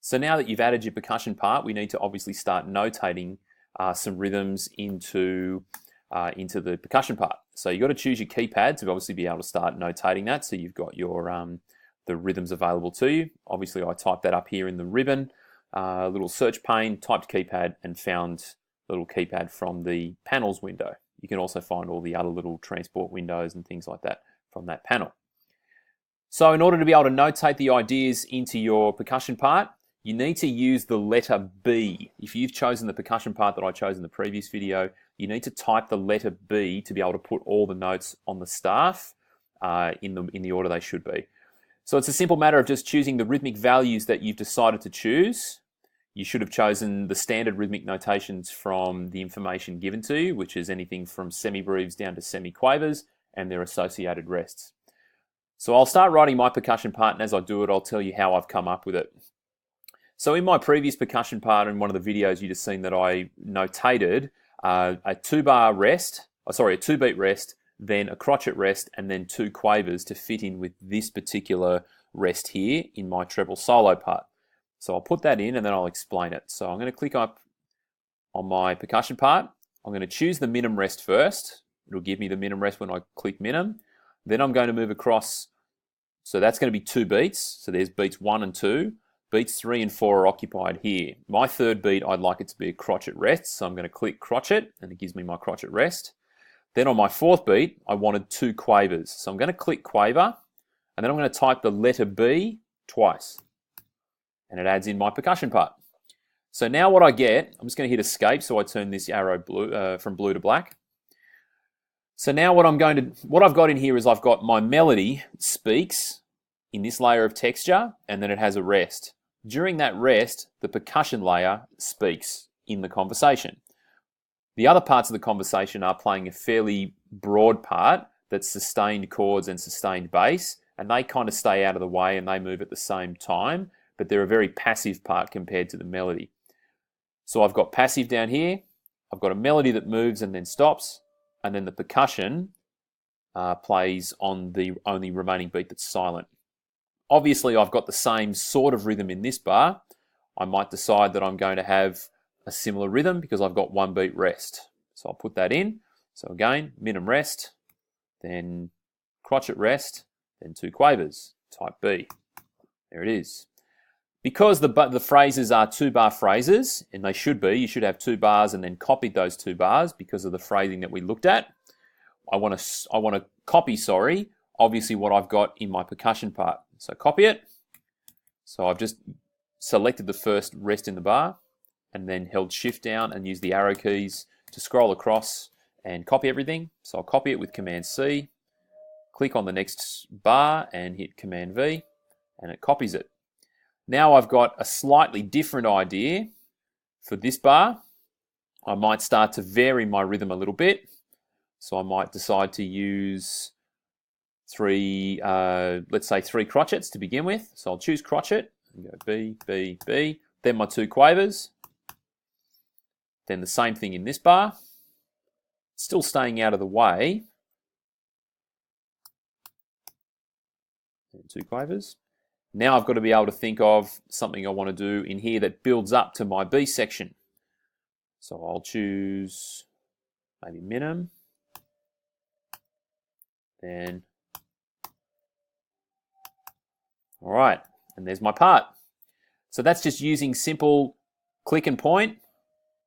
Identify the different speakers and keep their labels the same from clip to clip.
Speaker 1: So now that you've added your percussion part, we need to obviously start notating some rhythms into the percussion part. So you've got to choose your keypad to obviously be able to start notating that. So you've got your the rhythms available to you. Obviously, I typed that up here in the ribbon, little search pane, typed keypad, and found the little keypad from the panels window. You can also find all the other little transport windows and things like that from that panel. So in order to be able to notate the ideas into your percussion part, you need to use the letter B. If you've chosen the percussion part that I chose in the previous video, you need to type the letter B to be able to put all the notes on the staff in the order they should be. So it's a simple matter of just choosing the rhythmic values that you've decided to choose. You should have chosen the standard rhythmic notations from the information given to you, which is anything from semi-breves down to semi-quavers and their associated rests. So I'll start writing my percussion part, and as I do it, I'll tell you how I've come up with it. So in my previous percussion part, in one of the videos you just seen that I notated a two-beat rest, then a crotchet rest, and then 2 quavers to fit in with this particular rest here in my treble solo part. So I'll put that in and then I'll explain it. So I'm going to click up on my percussion part. I'm going to choose the minim rest first. It'll give me the minim rest when I click minim. Then I'm going to move across. So that's going to be 2 beats. So there's beats 1 and 2. Beats 3 and 4 are occupied here. My third beat, I'd like it to be a crotchet rest. So I'm going to click crotchet and it gives me my crotchet rest. Then on my fourth beat, I wanted 2 quavers. So I'm going to click quaver and then I'm going to type the letter B twice. And it adds in my percussion part. So now what I get, I'm just going to hit escape so I turn this arrow blue, from blue to black. So now what I've got in here is I've got my melody speaks in this layer of texture, and then it has a rest. During that rest, the percussion layer speaks in the conversation. The other parts of the conversation are playing a fairly broad part that's sustained chords and sustained bass, and they kind of stay out of the way and they move at the same time, but they're a very passive part compared to the melody. So I've got passive down here, I've got a melody that moves and then stops, and then the percussion plays on the only remaining beat that's silent. Obviously, I've got the same sort of rhythm in this bar. I might decide that I'm going to have a similar rhythm because I've got 1 beat rest. So I'll put that in. So again, minim rest, then crotchet rest, then 2 quavers, type B. There it is. Because the phrases are 2-bar phrases, and they should be, you should have 2 bars and then copied those 2 bars because of the phrasing that we looked at. I want to copy, obviously what I've got in my percussion part. So copy it. So I've just selected the first rest in the bar and then held shift down and used the arrow keys to scroll across and copy everything. So I'll copy it with Command C, click on the next bar and hit Command V, and it copies it. Now I've got a slightly different idea for this bar. I might start to vary my rhythm a little bit. So I might decide to use let's say 3 crotchets to begin with. So I'll choose crotchet and go B, B, B. Then my 2 quavers. Then the same thing in this bar. Still staying out of the way. And 2 quavers. Now I've got to be able to think of something I want to do in here that builds up to my B section. So I'll choose maybe minim. Then, all right, and there's my part. So that's just using simple click and point,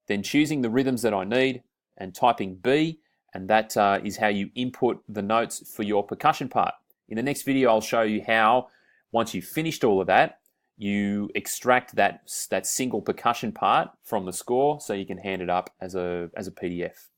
Speaker 1: then choosing the rhythms that I need and typing B, and that is how you input the notes for your percussion part. In the next video, I'll show you how, once you've finished all of that, you extract that single percussion part from the score so you can hand it up as a PDF.